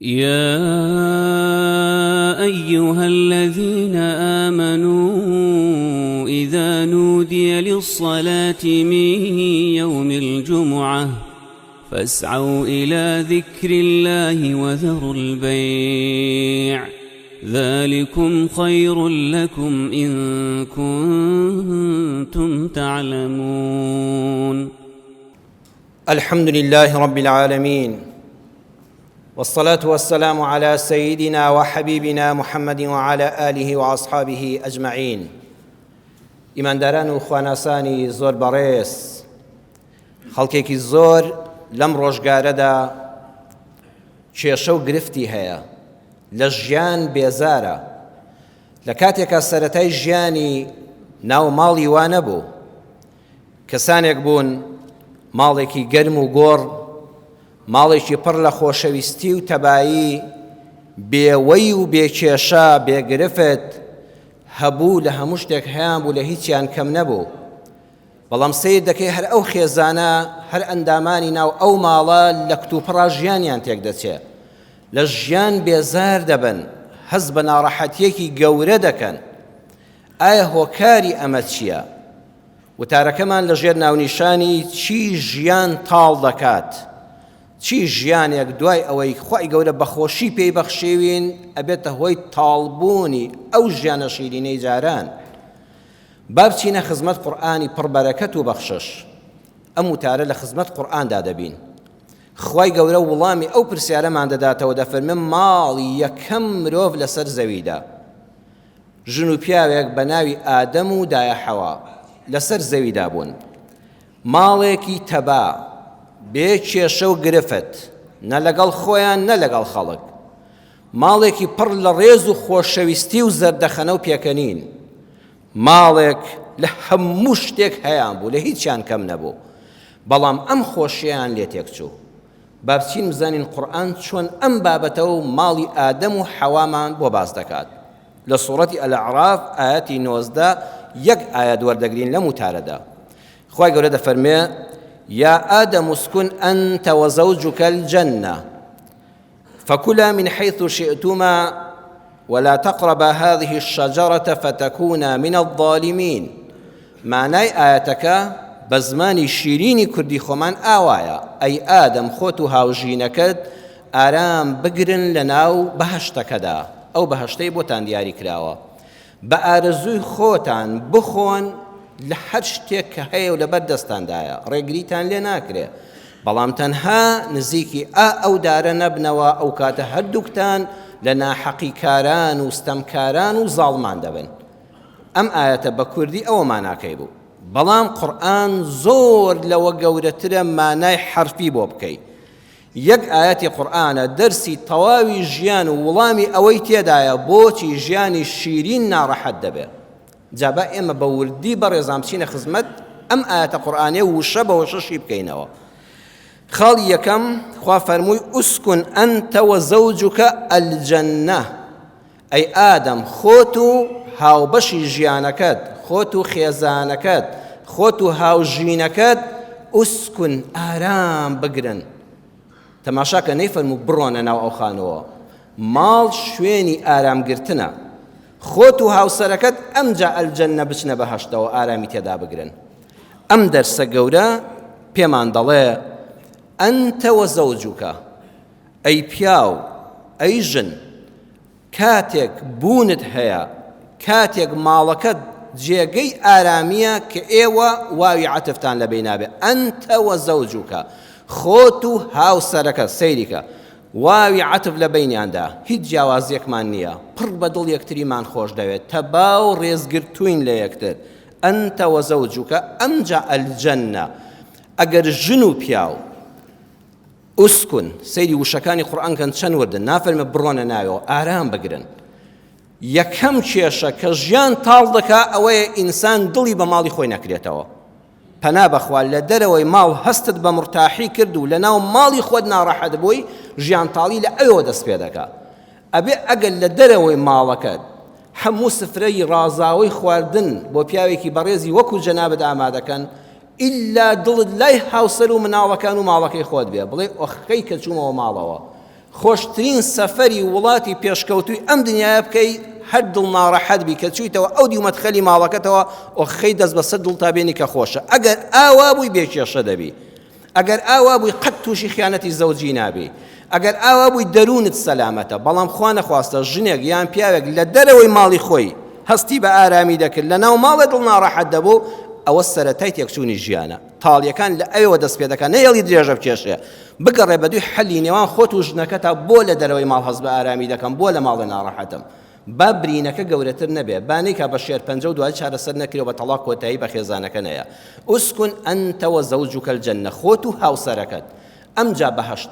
يا أيها الذين آمنوا إذا نودي للصلاة من يوم الجمعة فاسعوا إلى ذكر الله وذروا البيع ذلكم خير لكم إن كنتم تعلمون. الحمد لله رب العالمين، والصلاة والسلام على سيدنا وحبيبنا محمد وعلى آله وأصحابه أجمعين. ئیمانداران و خواناسانی زۆر بەڕێز، خەڵکێکی زۆر لەم ڕۆژگارەدا کێشە و گرفتی هەیە، لە ژیان بێزارە. لە کاتێکە سەرەتای ژیانی ناو ماڵی وا نەبوو، کەسانێک بوون ماڵێکی گەرم و گۆڕ، ماڵێکی پڕ لە خۆشەویستی و تەبایی، بێوەی و بێکێشە بێگرفت هەبوو، لە هەموو شتێک هەیان بوو، لە هیچیان کەم نەبوو. بەڵام سیر دەکەی هەر ئەو خێزانە، هەر ئەندامانی ناو ئەو ماڵە لە کتوپڕا ژیانیان تێک دەچێت، لە ژیان بێزار دەبن، هەز بە ناڕەحەتیەکی گەورە دەکەن. ئایا هۆکاری ئەمە چییە؟ وتارەکەمان لەژێر ناونیشانی چی ژیان تاڵ دەکات، چی ژیانێک دوای ئەوەی خوای گەورە بەخۆشی پێی بەخشێوین ئەبێتە هۆی تاڵبوونی ئەو ژیانە شیرینەی جاران. با بچینە خزمەت قورئانی پڕبەرەکەت و بەخشش. ئەم وتارە لە خزمەت قورئاندا دەبین. خوای گەورە وڵامی ئەو پرسیارەمان دەداتەوە، دەفەرمێ ماڵی یەکەم مرۆڤ لەسەر زەویدا، ژن و پیاوێک بە ناوی ئادەم و دایە حەوا لەسەر زەویدا بوون. ماڵێکی تەبا، بێ کێشە و گرفت، نە لەگەڵ خۆیان نە لەگەڵ خەڵک، ماڵێکی پڕ لە ڕێز و خۆشەویستی و زەردەخەنە و پێکەنین، ماڵێک لە هەموو شتێک هەیان بوو، لە هیچیان کەم نەبوو، بەڵام ئەم خۆشییان لێ تێکچوو. با بچین بزانین قورئان چۆن ئەم بابەتە و ماڵی ئادەم و حەوامان بۆ باس دەکات. لە سوورەتی ئەلعراف ئایەتی 19 یەک ئایەت وەردەگرین لەم وتارەدا. خوای گەورە دەفەرمێ: يا آدم اسكن أنت وزوجك الجنة فكلا من حيث شئتما ولا تقربا هذه الشجرة فتكونا من الظالمين. معناي آياتك بزماني شيريني كردي خمان آوايا، أي آدم خوتو هاوجينكد آرام بقرن لناو بهشتكدا أو بهشتي بوتان دياري كراوا، بآرزوي خوتان بخون لە هەر شتێک کە هەیە و لەبەر دەستاندایە، ڕێگریتان لێ ناکرێ، بەڵام تەنها نزیکی ئەو دارە نەبنەوە، ئەو کاتە هەردووکتان لە ناحەقیکاران و ستەمکاران و زاڵمان دەبن. ئەم ئاەتە بە کوردی ئەوەمان ناکەی بوو، بەڵام قورئان زۆر لەوە گەورەترە مانای حرفی بۆ بکەی. یەک ئاەتی قورئانە دەرسی تەواوی ژیان و وڵامی ئەوەی تێدایە بۆچی ژیانی شیرین ناڕەحەت دەبێت. جابا ئێمە بە وردی بەڕێزام بچینە خزمەت ئەم ئاەتە قورئانێ وشە بە وشەشی بکەینەوە. خاڵی یەکەم خوا فەرمووی: ئوسکن ئەنتە وەزەوجوکە ئەلجەنە، ئەی ئادەم خۆت و هاوبەشی ژیانەکەت، خۆت و خێزانەکەت، خۆت و هاوژینەکەت ئوسکن ئارام بگرن. تەماشاکە نەیفەرموو بڕۆنە ناو ئەو خانەوە، ماڵ شوێنی ئارامگرتنە. خۆت و هاوسەرەکەت ئەمجا ئەلجەنە بچنە بەهەشتەوە، ئارامی تێدا بگرن. ئەم دەرسە گەورە پێمان دەڵێ ئەنتە وەزەوجوکە، ئەی پیاو، ئەی ژن، کاتێک بوونت هەیە، کاتێک ماڵەکەت جێگەی ئارامیە کە ئێوە واوی عەتفتان لەبێ نابێ. ئەنتە وەزەوجوکە، خۆت و هاوسەرەکەت، سەیریکە واوی عەتف لە بەینیاندا، هیچ جیاوازیەکمان نییە، پڕ بە دڵ یەکتریمان خۆش دەوێت، تەبا و ڕێزگرتوین لە یەکتر. ئەنتە وەزەوجوکە ئەمجا ئەلجەنە. ئەگەر ژن و پیاو ئوسکن، سەیری وشەکانی قورئان کەن چەند وردن، نافەرمێ بڕۆنە ناوێەوە، ئارام بگرن. یەکەم کێشە کە ژیان تاڵ دەکا ئەوەیە ئینسان دڵی بە ماڵی خۆی نەکرێتەوە. پەنا بەخوا لە دەرەوەی ماڵ هەستت بە مرتاحی کرد و لە ناو ماڵی خۆت ناڕەحەت بووی، ژیان تاڵی لە ئەوەوە دەست پێ دەکا. ئەبێ ئەگەر لە دەرەوەی ماڵەکەت هەموو سفرەی ڕازاوی خواردن بۆ پیاوێکی بەڕێزی وەکو جەنابەت ئامادەکەن، ئیلا دڵت لای هاوسەر و مناڵەکان و ماڵەکەی خۆت بێ، بڵێ ئۆخەی کە چوومەوە ماڵەوە، خۆشترین سەفەری وڵاتی پێشکەوتووی ئەم دنیاە بکەی هەر دڵ ناڕەحەت بی کە چوویتەوە ئەو دیومەتخەلی ماڵەکەتەوە ئۆخەی دەست بەسەر دڵ تا بێنی کە خۆشە. ئەگەر ئاوا بووی بێکێشە دەبی، ئەگەر ئاوا بووی قەت تووشی خیانەتی زەوجی نابی، ئەگەر ئاوا بووی دەروونت سەلامەتە. بەڵام خوا نەخواستە ژنێک یان پیاوێک لە دەرەوەی ماڵی خۆی هەستی بە ئارامی دەکرد لە ناو ماڵە دڵ ناڕەحەت دەبوو، ئەوە سەرەتای تێکچوونی ژیانە. تاڵیەکان لە ئەوەوە دەست پێ دەکەن، نەیەڵی درێژە بکێشێ، بگەڕێ بە دوی حەلی نێوان خۆت و ژنەکەتە بۆ لە دەرەوەی ماڵ هەست بە ئارامی دەکەم، بۆ لە ماڵە ناڕەحەتم. با برینەکە گەورەتر نەبێ، بانەی کە بە شێر پەنجە و دوای چارەسەر نەکرێەوە بە تەڵاق کۆتایی بە خێزانەکە نەیە. ئوسکن ئەنتە وەزەوجوکە الجەنە، خۆت و هاوسەرەکەت. ئەمجا بەهەشت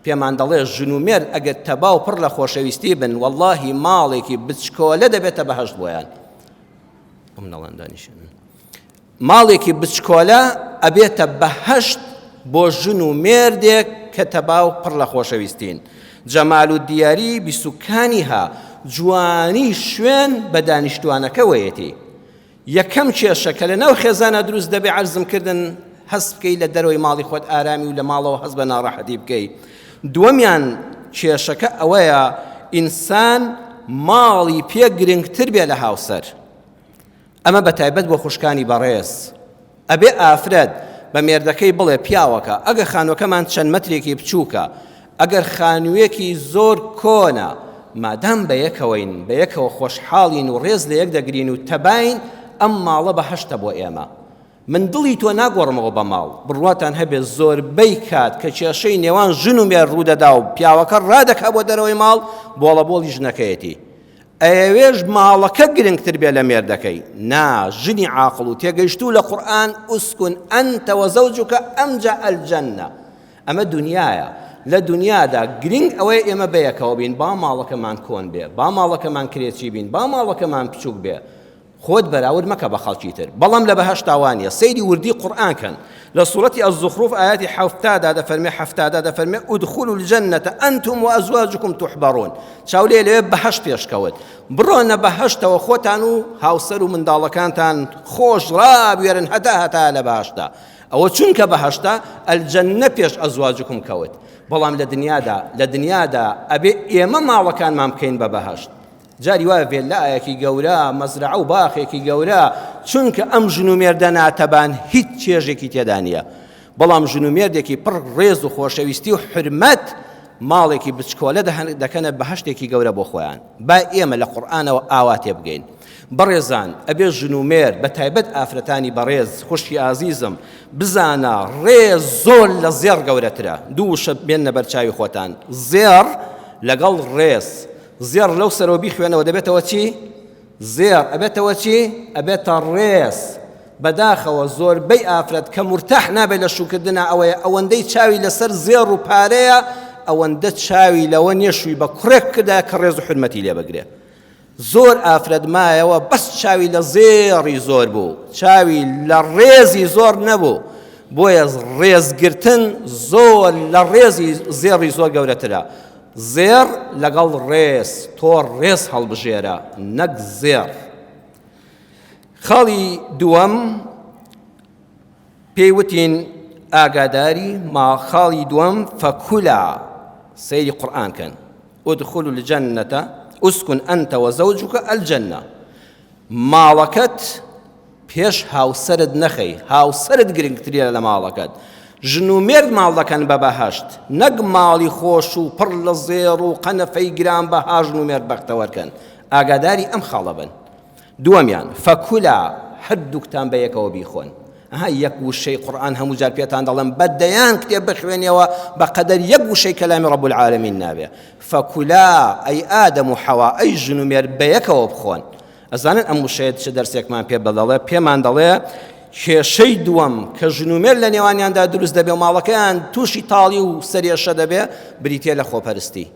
پێمان دەڵێ ژن و مێرد ئەگەر تەباو پڕ لە خۆشەویستی بن، وەڵڵاهی ماڵێکی بچکۆلە دەبێتە بەهەشت بۆیان. ماڵێکی بچکۆلە ئەبێتە بەهەشت بۆ ژن و مێردێک کە تەباو پڕ لە خۆشەویستین. جەمال و دیاری بیسوکانیها، جوانی شوێن بە دانیشتوانەکەوەیەتی. یەکەم کێشە کە لە ناو خێزانە دروست دەبێ عەرزم کردن هەست بکەی لە دەرەوەی ماڵی خۆت ئارامی و لە ماڵەوە هەست بە ناڕەحەتی بکەی. دووەمیان کێشەکە ئەوەیە ئینسان ماڵی پێ گرنگتر بێ لە هاوسەر. ئەمە بەتایبەت بۆ خوشکانی بەڕێز. ئەبێ ئافرەت بە مێردەکەی بڵێ پیاوەکە ئەگەر خانووەکەمان چەند مەترێکی بچووکە، ئەگەر خانوویەکی زۆر کۆنە، مادام بە یەکەوەین، بە یەکەوە خۆشحاڵین و ڕێز لە یەک دەگرین و تەباین، ئەم ماڵە بەهەشتە بۆ ئێمە. من دڵی تۆ ناگۆڕمەوە بە ماڵ، بڕواتان هەبێت زۆربەی کات کە کێشەی نێوان ژن و مێرد ڕوودەدا و پیاوەکە ڕادەکا بۆ دەرەوەی ماڵ، بۆڵەبۆڵی ژنەکەیەتی. ئەوێش ماڵەکە گرنگتر بێ لە مێردەکەی. نا، ژنی عاقڵ و تێگەیشتوو لە قورئان ئوسکن ئەنتە وەزەوجوکە ئەمجا ئەلجەنە. ئەمە دنیایە. لە دنیادا گرنگ ئەوەی ئێمە بەیەکەوە بین، با ماڵەکەمان کۆن بێ، با ماڵەکەمان کرێچی بین، با ماڵەکەمان بچووک بێ. خۆت بەراورد مەکە بە خەڵکی تر. بەڵام لە بەهەشت تاوانیە. سەیری وردی قورئان کەن لە سوورەتی ئەززوخروف ئاەتی 70 دەفەرمێ ئودخولوا الجەنەة ئەنتم وەئەزواجکم تحبەڕون. چاولێ لەوێ بەهەشت پێشکەوت. بڕۆنە بەهەشتەوە خۆتان و هاوسەر و منداڵەکانتان خۆش ڕابوێرن هەتا لە بەهەشتا. ئەوە چونکە بەهەشتا ئەلجەنە پێش ئەزواجکم کەوت. بەڵام لە دنیادا ئەبێ ئێمە ماڵەکانمان بکەین بە بەهەشت. جاری وایە ڤێلایەکی گەورە، مەزرعە و باخێکی گەورە، چونکە ئەم ژن و مێردە ناتەبان هیچ چێژێکی تێدا نییە. بەڵام ژن و مێردێکی پڕ ڕێز و خۆشەویستی و حرمەت ماڵێکی بچکۆلە دەکەنە بەهەشتێکی گەورە بۆ خۆیان. با ئێمە لە قورئانەوە ئاوا تێ بگەین. بەڕێزان، ئەبێ ژن و مێرد بەتایبەت ئافرەتانی بەڕێز خوشکی ئازیزم بزانە ڕێز زۆر لە زێڕ گەورەترە. دوو وشە بێنە بەرچاوی خۆتان. زێڕ لەگەڵ ڕێز. زێڕ لەو سەرەوە بیخوێنەوە دەبێتەوە چی؟ زێڕ ئەبێتەوە چی؟ ئەبێتە ڕێز. بەداخەوە زۆربەی ئافرەت کە مرتاح نابێت لە شوکردنە ئەوەیە ئەوەندەی چاوی لەسەر زێڕ و پارەیە، ئەوەندە چاوی لەوە نێشووی بە کوڕێک کردا کە ڕێز و حرمەتی لێ بگرێ. زۆر ئافرەت مایەوە بەس چاوی لە زێڕی زۆر بوو، چاوی لە ڕێزی زۆر نەبوو. بۆیە ڕێزگرتن زۆر لە ڕێزی زێڕی زۆر گەورەترە. زێڕ لەگەڵ ڕێز، تۆ ڕێز هەڵبژێرە نەک زێڕ. خاڵی دووەم پێیوتین ئاگاداری خاڵی دووەم فەکولا. سەیری قورئان کەن. ئودخولوا الجەنەة ئوسکن ئەنتە وەزەوجوکە ئەلجەنە. ماڵەکەت پێش هاوسەرت نەخەی، هاوسەرت گرنگترە لە ماڵەکەت. ژن و مێرد ماڵ دەکەن بە بەهەشت، نەک ماڵی خۆش و پڕ لە زێڕ و قەنەفەی گران بەها ژن و مێرد بەختەوەرکەن. ئاگاداری ئەم خاڵە بن. دووەمیان فەکولا، هەردووکتان بە یەکەوە بیخۆن. یەک وشەی قورئان هەموو جار پێتان دەڵێم بەدەیان کتێب بخوێنیەوە بەقەدەر یەک وشەی کەلامی ڕەب العالەمین نابێ. فەکولا ئەی ئادەم و حەوا، ئەی ژن و مێرد بە یەکەوە بخۆن. ئەزانن ئەم وشەیە چ دەرسێکمان پێ بەدەڵێ؟ پێمان دەڵێ کێشەی دووەم کە ژن و مێرد لە نێوانیاندا دروست دەبێ و ماڵەکەیان تووشی تاڵی و سەرێشە دەبێ، بریتێ لە خۆپەرستی.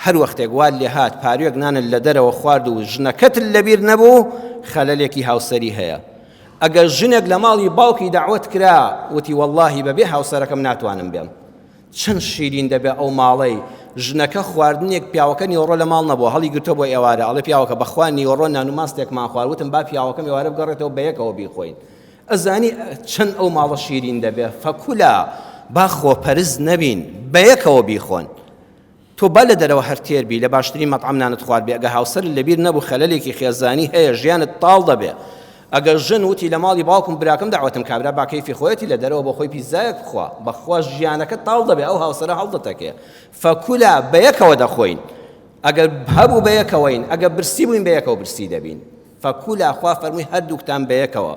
هەر وەختێک وال لێ هات پارێک نانت لە دەرەوە خوارد و ژنەکەت لەبیر نەبوو، خەلەلێکی هاوسەری هەیە. ئەگەر ژنێک لە ماڵی باوکی داوەت کرا وتی وەڵڵاهی بەبێ هاوسەرەکەم ناتوانم بێم، چەند شیرین دەبێ ئەو ماڵەی ژنەکە خواردنێک پیاوەکە نیوەڕۆ لە ماڵ نەبووە، هەڵی گرتۆ بۆ ئێوارە، ئەڵێ پیاوەکە بەخوا نیوەڕۆ نان و ماستێکمان خوارد، وتم با پیاوەکەم ئێوارە بگەڕێتەوە بە یەکەوە بیخۆین. ئەزانی چەند ئەو ماڵە شیرین دەبێ. فەکولا، با خۆپەرست نەبین، بە یەکەوە بیخۆن. تۆ با لە دەرەوە هەر تێربی لە باشترین مەطعەمانت خوارد بێ ئەگە هاوسەر لەبیر نەبوو خەلەلێکی خێزانی هەیە ژیانت تاڵ دەبێ ئەگەر ژن وتی لە ماڵی باوکم براکەم داوەتم کابرا با کەیفی خۆیەتی لە دەرەوە بۆ خۆی پیزایەک بخوا بەخوا ژیانەکە تاڵ دەبێ ئەو هاوسەرە هەڵدەتەکێ فەکولا بەیەکەوە دەخۆین ئەگەر هەبوو بەیەکەوەین ئەگەر برسی بووین بەیەکەوە برسی دەبین فەکولا خوا فەرمووی هەردووکتان بەیەکەوە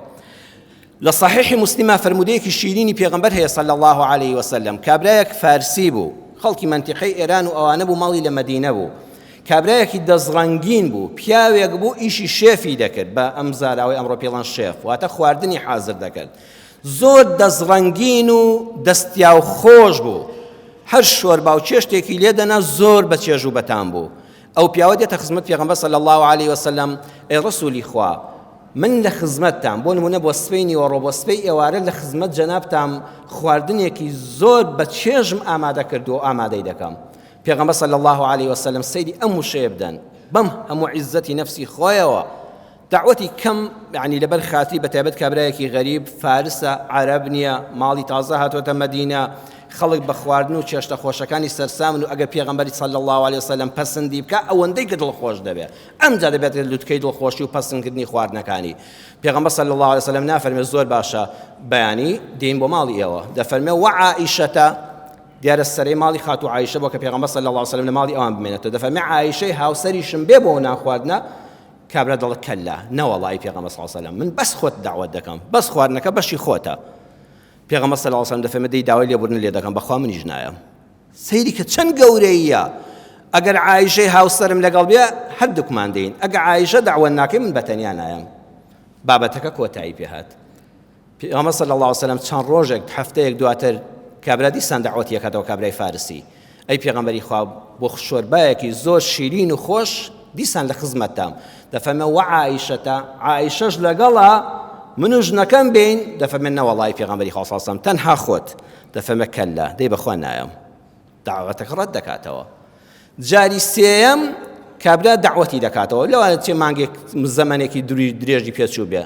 لە صحیحی مسلمە فرمودەیەکی شیرینی پێغەمبەر هەیە صلی الله عليه وسلم کابرایەک فارسی بوو خەڵکی منتیقەی ئێران و ئەوانە بوو ماڵی لە مەدینە بوو کابرایەکی دەزڕەنگین بوو پیاوێک بوو ئیشی شێفی دەکرد بە ئەم زاراوەی ئەمڕۆ پێڵەن شێف واتە خواردنی حازر دەکرد زۆر دەزڕەنگین و دەستیا و خۆش بوو هەر شۆربا و چێشتێکی لێ دەنا زۆر بە چێژ و بەتام بوو ئەو پیاوە دێتە خزمەت پێغەمبەر صلی الله عليه وسلم ئەی ڕەسوولی خوا من لە خزمەتتان بۆ نمونە بۆ سبەی نیوەڕۆ بۆ سبەی ئێوارە لە خزمەت جەنابتان خواردنێکی زۆر بە چێژم ئامادە کرد و ئامادەی دەکەم پێغەمبەر صلی الله عليه وسلم سەیری ئەم وشەیە بدەن بەم هەموو عیزەتی نەفسی خۆیەوە دعوەتی کەم یعنی لەبەر خاتری بەتایبەت کابرایەکی غەریب فارسە عەرەب نییە ماڵی تازە هاتوۆتە مەدینە خەڵک بە خواردن و چێشتە خۆشەکانی سەرسامن و ئەگەر پێغەمبەری صلی الله عليه وسلم پەسەندی بکە ئەوەندەی کە دڵخۆش دەبێت ئەمجا دەبێت لوتکەی دڵخۆشی و پەسەندکردنی خواردنەکانی پێغەمبەر صلی الله عليه وسلم نافەرمێت زۆر باشە بەیانی دێین بۆ ماڵی ئێوە دەفەرمێ وعائیشەتە دیارە سەرەی ماڵی خاتو عایشە بۆ کە پێغەمبەر صلی الله عليه وسلم لە ماڵی ئەوان بمێنێتەوە دەفەرمێ عایشەی هاوسەریشم بێ بۆ نانخواردنە کابرا دەڵێت کەلا نەوەڵی پێغەمبەر صلی الله عليه وسلم من بەس خۆت دعوەت دەکەم بەس خواردنەکە بەشی خۆتە پێغەمبەر صلی الله عليه وسلم دەفەرمێ دەی داوای لێبوردن لێ دەکەم بەخوا منیش نایەم سەیری کە چەند گەورەیە ئەگەر عایشەی هاوسەرم لەگەڵ بێ هەردووکمان دەین ئەگەر عایشە داوە ناکەی من بەتەنیا نایەم بابەتەکە کۆتایی پێهات پێغەمبەر صلی الله عليه وسلم چەند ڕۆژێک هەفتەیەک دواتر کابرا دیسان دعوەتی یەکاتەوە کابرای فارسی ئەی پێغەمبەری خوا بۆ شۆربایەکی زۆر شیرین و خۆش دیسان لە خزمەتتام دەفەرمێ وعائیشەتە عایشەش لەگەڵا من و ژنەکەم بین دەفەرمێ نەوەڵی پێغەمبەری خوا صلی الله عليه وسلم تەنها خۆت دەفەرمێ کەلا دەی بەخوا نایەم دعوەتەکە ڕەت دەکاتەوە جاری سێیەم کابرا دعوەتی دەکاتەوە لەوانێت چێ مانگێک زەمانێکی درێژی پێچوو بێ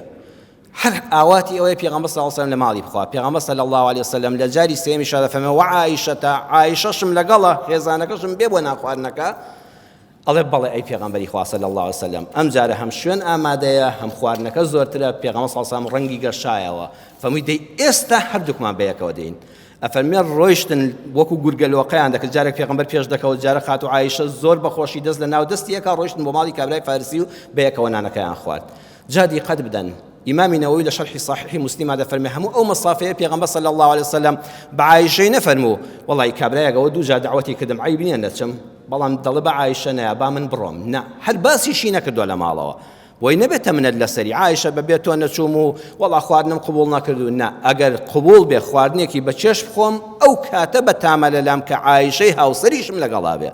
هەر ئاواتی ئەوەی پێغەمبەر صلی الله عليه وسلم لە ماڵی بخوا پێغەمبەر صلی الله عليه وسلم لە جاری سێمی دەفەرمێ وعائیشەتە عایشەشم لەگەڵە خێزانەکەشم بێ بۆ نانخواردنەکە ئەڵێ بەڵێ ئەی پێغەمبەری خوا صلی الله عليه وسلم ئەم جارە هەم شوێن ئامادەیە هەم خواردنەکە زۆرترە پێغەمبەر صلی الله عليه وسلم ڕەنگی گەشایەوە فەرمووی دەی ئێستا هەردووکمان بەیەکەوە دەین ئەفەرمێ ڕۆیشتن وەکو گورگەلۆقەیان دەکرد جارێک پێغەمبەر پێش دەکەوت جارە خاتو عایشە زۆر بەخۆشی دەست لە ناو دەستی یەکا ڕۆیشتن بۆ ماڵی کابرای فارسی و بەیەکەوە نانەکەیان خوارد جادی قەت بدەن إمام نووي لشرح صحيح مسلم هذا فرمي همو أو مصافية بيغمبر صلى الله عليه وسلم بعايشة نفرمو والله كابرايا قودو جا دعوتي كدم عيبني نتشم بلام ضلب عايشة نابا من بروم نا هل باسي شي نكردو على مالوا وينبت من اللسري عايشة ببيتو نتشومو والله خواردنم قبول نكردو نا أجر قبول بخواردني كي بتشش بخوم أو كاتبة تعمل لام كعايشة هاو سريش من لقلابه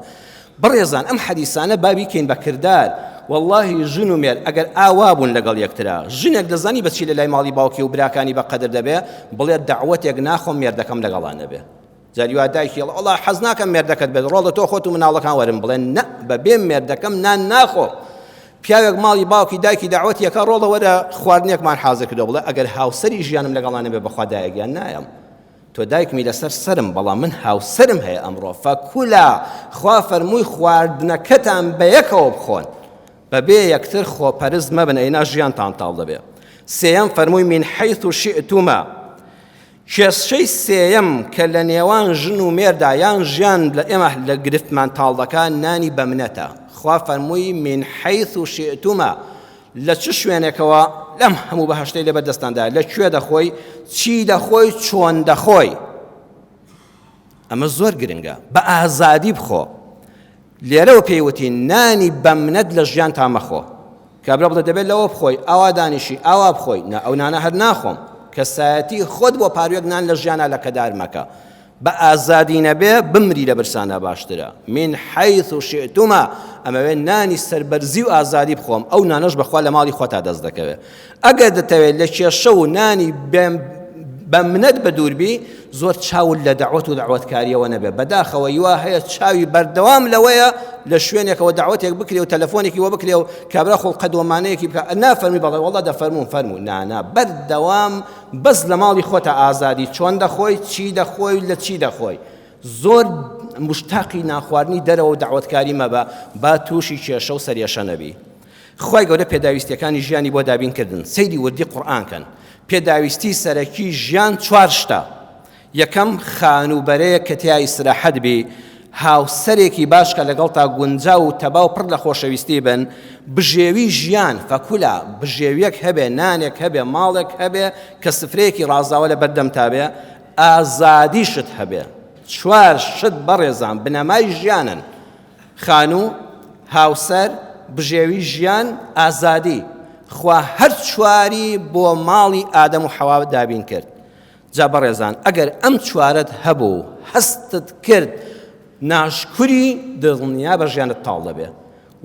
بريزان أم حديثانا بابي كين بكردار والله ژن و مێر ئەگەر ئاوابوون لەگەڵ یەکترا ژنێک دەزانی بەچی لە لای ماڵی باوکی و براکانی بەقەدر دەبێ بڵێت دعوەتێک ناخۆم مێردەکەم لەگەڵان دەبێ جاری وا دایکی وڵڵا حەز ناکەم مێردەکەت بێت ڕۆڵە تۆ خۆت و مناڵەکان وەرن بڵێن نە بەبێ مێردەکەم نان ناخۆ پیاوێک ماڵی باوکی دایکی دعوەتیەکە ڕۆڵە وەرە خواردنێکمان حازر کردو بڵێ ئەگەر هاوسەری ژیانم لەگەڵان نەبێ بەخوا دایەگیان نایەم تۆ دایکمی لەسەر سرم بەڵام من هاوسەرم هەیە ئەمڕۆ فەکولا خوا فەرمووی خواردنەکەتان بەیەکەوە بخۆن بەبێ یەکتر خۆپەرست مەبن ئەینا ژیانتان تاڵ دەبێ سێیەم فەرمووی من حەیث شئتوما کێشەی سێیەم کە لە نێوان ژن و مێردا یان ژیان لە ئێمە لە گرفتمان تاڵ دەکات نانی بەمنەتە خوا فەرمووی من حەیث شئتوما لە چ شوێنێکەوە لەم هەموو بەهەشتەی لەبەردەستاندا لەکوێ دەخۆی چی دەخۆی چۆن دەخۆی ئەمە زۆر گرنگە بە ئازادی بخۆ لێرەوە پێیوتی نانی بەمنەت لە ژیان تامەخۆ کابرا بڵێ دەبێت لەوە بخۆی ئاوا دانیشی ئاوا بخۆی ئەو نانە هەر ناخۆم کەسایەتی خۆت بۆ پاروێک نان لە ژیانە لە کەدار مەکە بە ئازادی نەبێ بمری لە برسانە باشترە من حەیث شئتوما ئەمەوێ نانی سەربەرزی و ئازادی بخۆم ئەو نانەش بەخوا لە ماڵی خۆتا دەست دەکەوێت ئەگەر دەتەوێت لە کێشە و نانی بەمنەت بە دووربی زۆر چاول لە دعوت و دعوتکاریەوە نەبێ بەداخەوە یوا هەیە چاوی بەردەوام لەوەیە لە شوێنێکەوە دعوتێک بکرێ و تەلەفۆنێکی وە بکرێ و کابرا خۆڵقە دۆمانەیەکی بکە نافەرمی بەڵێ وەڵڵا دەفەرمون فەرموو نانا بەردەوام بەس لە ماڵی خۆتە ئازادی چۆن دەخۆی چی دەخۆی لە چی دەخۆی زۆر مشتاقی ناخواردنی دەرەوە و دەعوەتکاری مەبە با تووشی کێشە و سەریێشە نەبی. خی گەورە پێداویستیەکانی ژیانی بۆ دابینکردن سەیری وردی قورئانکەن. پێداویستی سەرەکی ژیان چوار شتە. یەکەم خانوبەرەیە کە تیا ئیسراحەت بێ، هاوسەرێکی باش کە لەگەڵ تا گونجا و تەبا و پڕ لە خۆشەویستی بن، بژێوی ژیان فەکولا بژێویەک هەبێ، نانێک هەبێ، ماڵێک هەبێ کە سفرەیەکی ڕازاوە لە بەردەم تابێ، ئازادیشت هەبێ. چوار شت بەڕێزان بنەمای ژیانن: خانوو، هاوسەر، بژێوی ژیان، ئازادی. خوا هەر چواری بۆ ماڵی ئادەم و حەوا دابین کرد. جا بەڕێزان ئەگەر ئەم چوارەت هەبوو هەستت کرد ناشکوری دڵنیا بە ژیانت تاڵ دەبێ.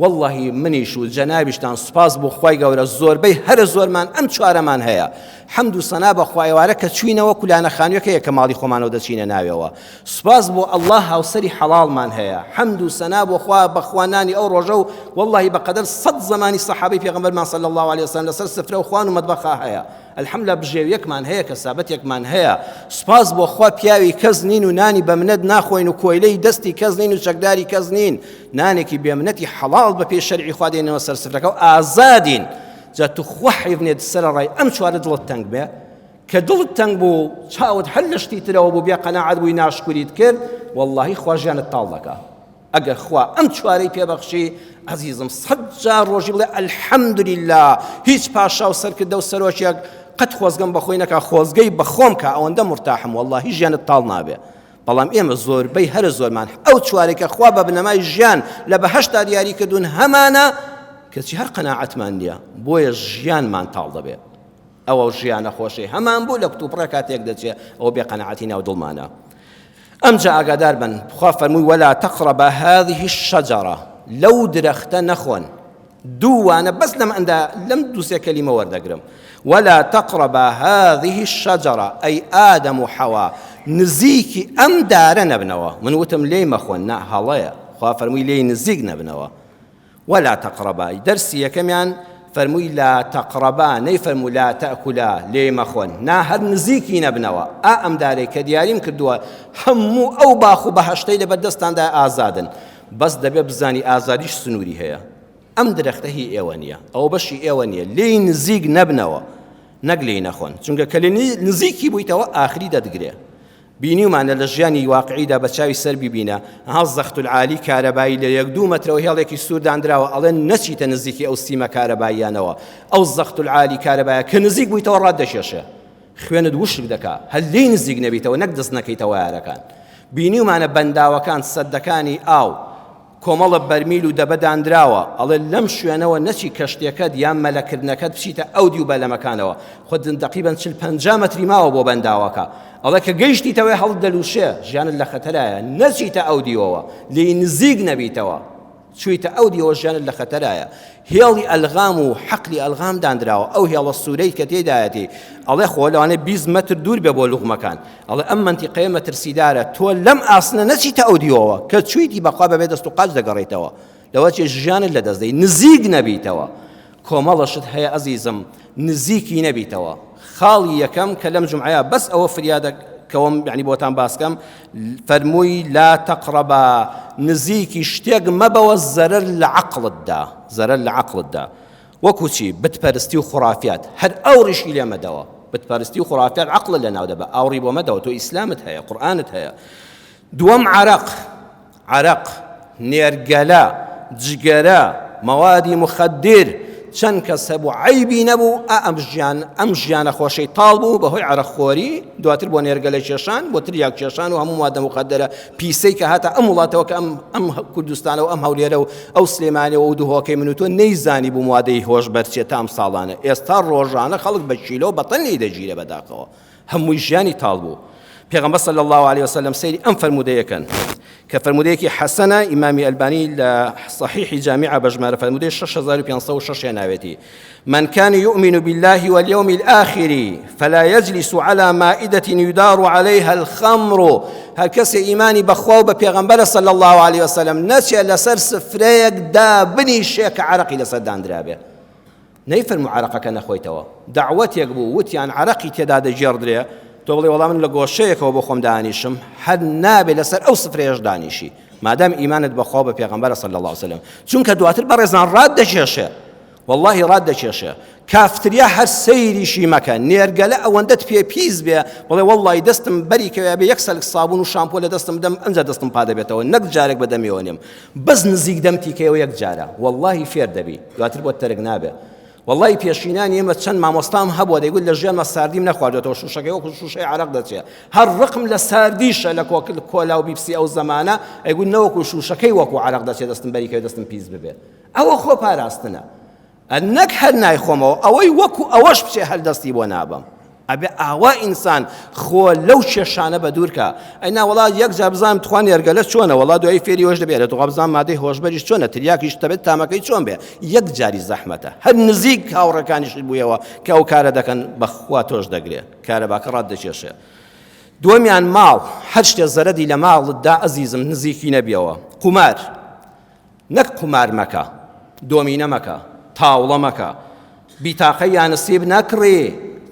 واللهی منیش و جەنابیشتان سوپاس بۆ خوای گەورە زۆربەی هەرە زۆرمان ئەم چوارەمان هەیە. حەمد و سەنا بە خوایوارە کە چوینەوە کولانە خانوویەکەیە کە ماڵی خۆمانەوە دەچینە ناوێەوە. سوپاس بۆ ئەڵڵا هاوسەری حەڵاڵمان هەیە. حەمد و سەنا بۆ خوا بە خوانانی ئەو ڕۆژە و واللهی بەقەدەر 100 زمانی سەحابەی پێغەمبەرمان صلی الله علیه وسلم لەسەر سفرە و خوان و مەتبەخا هەیە. الحەمدولله بژێویەکمان هەیە، کەسابەتێکمان هەیە. سوپاس بۆ خوا پیاوی کەس نین و نانی بە منەت ناخۆین و کۆیلەی دەستی کەس نین و چەکداری کەس نین. نانێکی بێمنەتی حەڵاڵ بە پێی شەرعی خوا دێنەوە سەر سفرەکە و ئازادین. جا تو خوا حیبنێت سەرە ڕای ئەم چوارە دڵت تەنگ بێ، کە دڵت تەنگ بوو چاوت هەر لە شتی ترەوە بوو بیا قەناعەت بووی ناشکوریت کرد، واللهی خوا ژیانت تاڵ دەکا. ئەگەر خوا ئەم چوارەی پێبەخشی عەزیزم 100 جار ڕۆژی بڵێ ئەلحەمدولله، هیچ پاشا و سەرکردە و سەرۆکیەک قەت خۆزگەم بەخۆی نەکا، خۆزگەی بەخۆم کە ئەوەندە مرتاحم، واللهی ژیانت تاڵ نابێ. بەڵام ئێمە زۆربەی هەرە زۆرمان ئەو چوارێکە خوا بە بنەمای ژیان لە بەهەشتا دیاری کردوون هەمانە کەچی هەر قەناعەتمان نییە، بۆیە ژیانمان تاڵ دەبێ. ئەوە ژیانە خۆشەی هەمان بوو لە کتوپڕە کاتێک دەچێت ئەوە بێ قەناعەتی ناو دڵمانە. ئەمجا ئاگادار بن، خوا فەرمووی وەلا تەقرەبا هذه الشەجەرە، لەو درەختە نەخۆن. دووانە بەس لەم دووسێ کەلیمە وەردەگرم. ولا تقربا هذه الشجرة أي آدم وحوا، نزيكي أم دارا نبنوا، من وتم لي مخون نا هلايا خوا فرموي لي نزيك نبنوا. ولا تقربا درسي كمان فرموي لا تقربا، ني فرمو لا تأكلا لي مخون نا هر نزيكي نبنوا. أم داري كدياريم كردوا همو أو باخو بهشتي لبدستان دا آزادن، بس دبي بزاني آزاديش سنوري هيا. ئەم درەختە هی ئێوە نییە، ئەو بەشی ئێوە نییە، لێی نزیک نەبنەوە، نەک لێی نەخۆن، چونکە کە لێ نزیکی بوویتەوە ئاخری دەدگرێ. بینیمانە لە ژیانی واقعیدا بە چاوی سەر ببینە ها زەخت العالی کارەبایی لە 1-2 مەترەوە هێڵێکی سوور دانراوە، ئەڵێن نەچیتە نزیکی ئەو سیمە کارەباییانەوە. ئەو زەخت العالی کارەبایە کە نزیک بوویتەوە ڕاددەشێشێ، خوێنت وشک دەکا، هەر لێی نزیک نەبیتەوە، نەک دەست نەکەیتەوە یارەکان. بینیمانە بەنداوەکان سەدەکانی ئاو کۆمەڵە بەرمیل و دەبەدانراوە، ئەڵێ لەم شوێنەوە نەچی کەشتێکەت یان مەلەکردنەکەت بچیتە ئەو دی و بەلەمەکانەوە، خۆت دەقیبەن 40-50 مەتری ماوە بۆ بەنداوەکە، ئەڵێ کە گەیشتیتەوەی هەڵ دەلووشێ ژیانت لە خەتەرایە، نەچیتە ئەو دیوەوە، لێی نزیک نەبیتەوە، چوویتە ئەو دیوە ژیانت لە خەتەرایە. هێڵی ئەلغام و حەقلی ئەلغام دانراوە، ئەو هێڵە سوورەی کە تێدایەتی، ئەڵێ خۆ لەوانێ 20 مەتر دوور بێ بۆ لوغمەکان، ئەڵێ ئەم مەنتیقەیە مەترسیدارە، تۆ لەم ئاسنە نەچیتە ئەو دیوەوە، کە چوویتی بەخوا بەبێ دەست و قاچ دەگەڕێیتەوە، لەوە چێ ژیانت لە دەست دەی، نزیک نەبیتەوە. کۆمەڵەشت هەیە ئەزیزم، نزیکی نەبیتەوە. خاڵی یەکەم کە لەم جومعەیە بەس ئەوە فریادە کەوم یعنی بۆتان باسکەم، فەرمووی لا تەقرەبا، نزیکی شتێک مەبەوە زەرەر لە عەقڵتدا، زەرەر لە عەقڵتدا. وەکو چی؟ بتپەرستی و خوڕافیات، هەر ئەوڕیشی لێ مەدەوە، بتپەرستی و خوڕافیات عەقڵت لەناو دەبە، ئاوڕی بۆ مەدەوە، تۆ ئیسلامت هەیە، قورئانت هەیە. دووەم عەرەق، نێرگەلە، جگەرە، مەوادی مخەدر، چەند کەس هەبوو عەیبی نەبوو، ئەم ژیانە خۆشەی تاڵ بوو بەهۆی عەرەقخۆری، دواتر بۆ نێرگەلە کێشان، بۆ تریاک کێشان و هەموو مادە مخەدەرە پیسەی کە هاتە ئەم وڵاتەوە کە ئەم کوردستانە و ئەم هەولێرە و ئەو سلێمانیەوە و دووهۆکەی من و تۆ نەیزانی بوو مادەی هۆش بەرچێت تا ئەم ساڵانە. ئێستا ڕۆژانە خەڵک بە کیلۆ بەتەن لێی دەگیرە بەداخەوە، هەمووی ژیانی تاڵ بوو. پێغەمبەر صلی الله عليه وسلم سەیری ئەم فەرمودەیەکەن کە فەرمودەیەکی حەسەنە، ئیمامی ئەلبانی لە صحیحی جامعە بە ژمارە فەرمودەی 6506 ناوێتی: من كان يؤمن بالله واليوم الآخر فلا يجلس على مائدة يدار عليها الخمر. هر کس ایمانی بخوا و بپیغمبر صلی الله علیه وسلم نچه لسر سفرەیەک دا بنیشێ کە عەرەقی لەسەر دانرابێ. نەیفەرموو عەرەقەکە نەخۆیتەوە، دەعوەتێک بوو وتیان عەرەقی تێدا دەژێڕدرێ، تۆ بڵێ وەڵام من لە گۆشەیەکەوە بۆ خۆم دانیشم هەر نابێت لەسەر ئەو سفرەیەش دانیشی مادام ئیمانت بەخوا بە پێغەمبەر صلی الله علیه وسلم چونکە دواتر بەڕێزان ڕاد دەکێشێ والله ڕاد دەکێشێ کافتریا هەر سەیریشی مەکە نێرگەلە ئەوەندەت پێ پیس بێ بڵێ وەڵڵی دەستم بەریکەوێ بێ یەک سەلک سابوون و شامپۆ لە دەستم دەم ئەمجا دەستم پا دەبێتەوە نەک جارێک بەدەمیەوە نێم بەس نزیک دەم تیکەوە یەک جارە والله فێر دەبی دواتر بۆ تەرک نابێ والله پێشینانی ئێمە چەند مامۆستام هەبووە دەیگوت لە ژیانمە ساردیم نەخواردێتەوە شوشەکەی وەکو شوشەی عەرەق دەچێت هەر ڕقم لە ساردیشە لە کۆلا و بیپسی ئەو زەمانە ئەیگوت نەوەکو شوشەکەی وەکو عەرەق دەچێت دەستم بەریکەوێ دەستم پیس ببێت ئەوە خۆ پاراستنە ئەنەک هەر نایخۆمەوە ئەوەی وەکو ئەوەش بچێ هەر دەستی بۆ نابم ئەبێ ئاوا ئینسان خۆ لەو کێشانە بە دوورکە ئەینا وڵا یەک جار بزانم توان نێرگەلە چۆنە وڵا دوای فێری هۆش دەبێت دوغا بزانم مادەی هۆشبەریش چۆنە تریاکیش دەبێت تامەکەی چۆن بێ یەک جاری زەحمەتە هەر نزیک هاوڕەکانیش بوویەوە کە ئەو کارە دەکەن بەخوا تۆش دەگرێت کارە باکە ڕات دەکێشێ دووەمیان ماڵ هەر شتێ زەرەدی لە ماڵتدا ئەزیزم نزیکی نەبیەوە قومار نەک قومار مەکە دۆمینە مەکە تاوڵە مەکە بیتاقەی یانەسیب نەکڕێ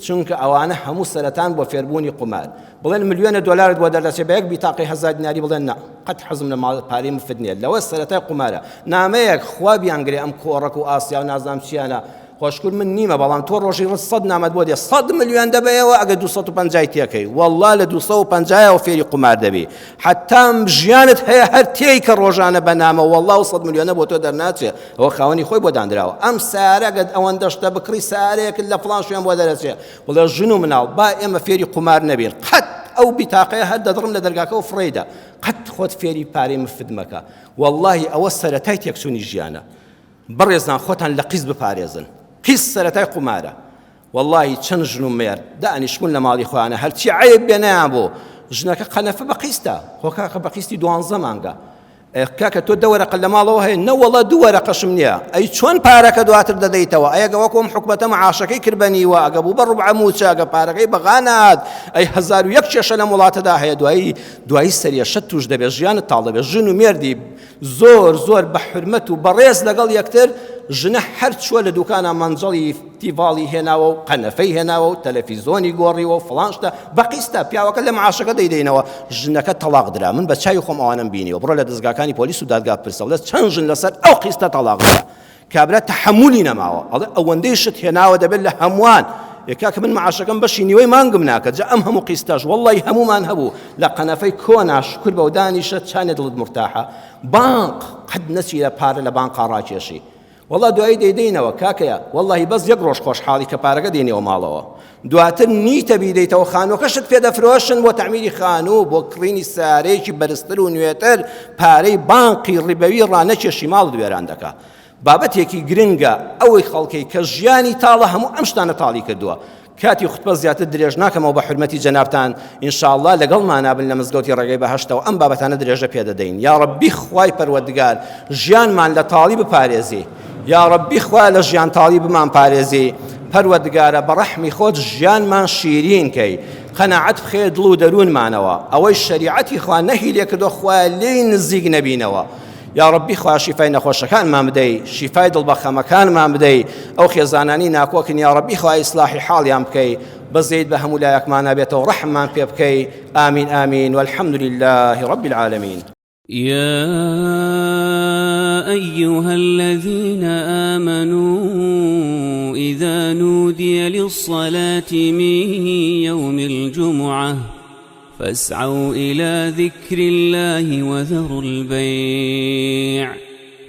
چونکە ئەوانە هەموو سەرەتان بۆ فێربوونی قومار بڵێن ملیۆنە دۆلارت بۆ دەردەچێت بە یەک بیتاقی 1000 دیناری بڵێن نا قەت حەزم لە ماڵ پارەی مفت نییە لەوە سەرەتای قومارە نامەیەک خوا بیانگرێ ئەم کۆڕەک و ئاسیا و نازانم چیانە خۆشکور من نیمە بەڵام تۆ ڕۆژی ڕست 100 نامەت بۆ دێ 100 ملیۆن دەبێەوە ئەگە 250 تێکەی والله لە 250ەوە فێری قومار دەبی حتام ژیانت هەیە هەر تێی کە ڕۆژانە بەنامە والله 100 ملیۆنە بۆ تۆ دەرناچێت ئەوە خاوەنی خۆی بۆ دانراوە ئەم سارەگەت ئەوەندەشتە بکڕی سارەیەکت لە فڵان شوێن بۆ دەرەچێت بڵێ ژن و مناڵ با ئێمە فێری قومار نەبین قەت ئەو بیتاقەیە هەر دەدڕم لە دەرگاکەوە فڕێدا قەت خۆت فێری پارەی مفت مەکە والله ئەوە سەرەتای تێکچوونی ژیانە بەڕێزان خۆتان لە قیس بپارێزن قیس سەرەتای قومارە والله چەند ژن و مێرد دانیشتبوون لە ماڵی خۆیانە هەرچی عەیب بێ نەیان بۆ ژنەکە قەنەفە بە قیستە خۆ کاکە بە قیستی 12 مانگە کاکە تۆ 2 وەرەقە لە ماڵەوە هەیە نەوەڵە 2 وەرەقەشم نییە ئەی چۆن پارەکە دواتر دەدەیتەوە ئەگە وەکۆم حکومەتە مەعاشەکەی کردبەنیوە ئەگە بوو بە ڕوبع موچە ئەگە پارەکەی بەغانات ئەی 1001 کێشە لە وڵاتەدا هەیە دوایی سەریەشە توش دەبێت ژیانت تاڵ دەبێت ژن و مێردی زۆر بە حرمەت و بەڕێز لەگەڵ یەکتر ژنە هەر چووە لە دوکانە مەنجەڵی تیڤاڵی هێناوە و قەنەفەی هێناوە و تەلەڤیزۆنی گۆڕیوە و فڵان شتە بە قیستە پیاوەکە لە معاشەکە دەیدەینەوە ژنەکە تەلاق درا من بە چای خۆم ئەوانم بینیوە بڕۆ لە دەستگاکانی پۆلیس و دادگا پرسە وڵێ چەند ژن لەسەر ئەو قیستە تەلاق درا کابرا تەحەمولی نەماوە ئەڵێ ئەوەندەی شت هێناوە دەبێت لە هەمووان یەکاکە من معاشەکەم بەشی نیوەی مانگم ناکات جا ئەم هەموو قیستاش وەڵڵی هەمومان هەبوو لە قەنەفەی کۆنا شکر بە و دانیشە چانێ دڵت مرتاحە بانق قەت نەچیرە پارە لە بانقا ڕاکێشی والله دوایی دەیدەینەوە کاکەیە والله بەس یەک ڕۆژ خۆشحاڵی کە پارەکە دێنێەوە ماڵەوە دواتر نیتە بیدەیتەوە خانووەکەشت پێ دەفرۆشن بۆ تەعمیری خانوو بۆ کڕینی سارەیەکی بەرزتر و نوێتر پارەی بانقی ڕیبەوی ڕانەکێشی ماڵ دوێران دەکات بابەتێکی گرنگە ئەوەی خەڵکەی کە ژیانی تاڵە هەموو ئەم شتانە تاڵی کردووە کاتی خوتبە زیاتر درێژ ناکەمەوە بە حورمەتی جەنابتان ئینشاءالله لەگەڵمان نابن لە مزگەوتی ڕێگەی بەهەشتەوە ئەم بابەتانە درێژە پێدەدەین یا ڕەبی خوای پەروەردگار ژیانمان لە تاڵی بپارێزی یا ڕەبی خوا لە ژیان تاڵی بمان پارێزی پەروەردگارە بە ڕەحمی خۆت ژیانمان شیرین کەی قەناعەت بخێ دڵ و دەروونمانەوە ئەوەی شەریعەتی خوا نەهی لێ کردووە خوا لێی نزیک نەبینەوە یا ڕەبی خوا شیفای نەخۆشەکانمان بدەی شیفای دڵبەخەمەکانمان بدەی ئەو خێزانانی ناکۆکن یا ڕەبی خوا ئیسلاحی حاڵیان بکەی بەزەید بە هەموو لایەکمان نابێتەوە ڕەحممان پێ بکەی ئامین ئامین والحمد لله رب العالمين يا أيها الذين آمنوا إذا نودي للصلاة من يوم الجمعة فاسعوا إلى ذكر الله وذروا البيع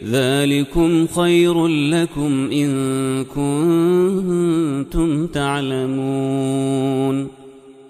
ذلكم خير لكم إن كنتم تعلمون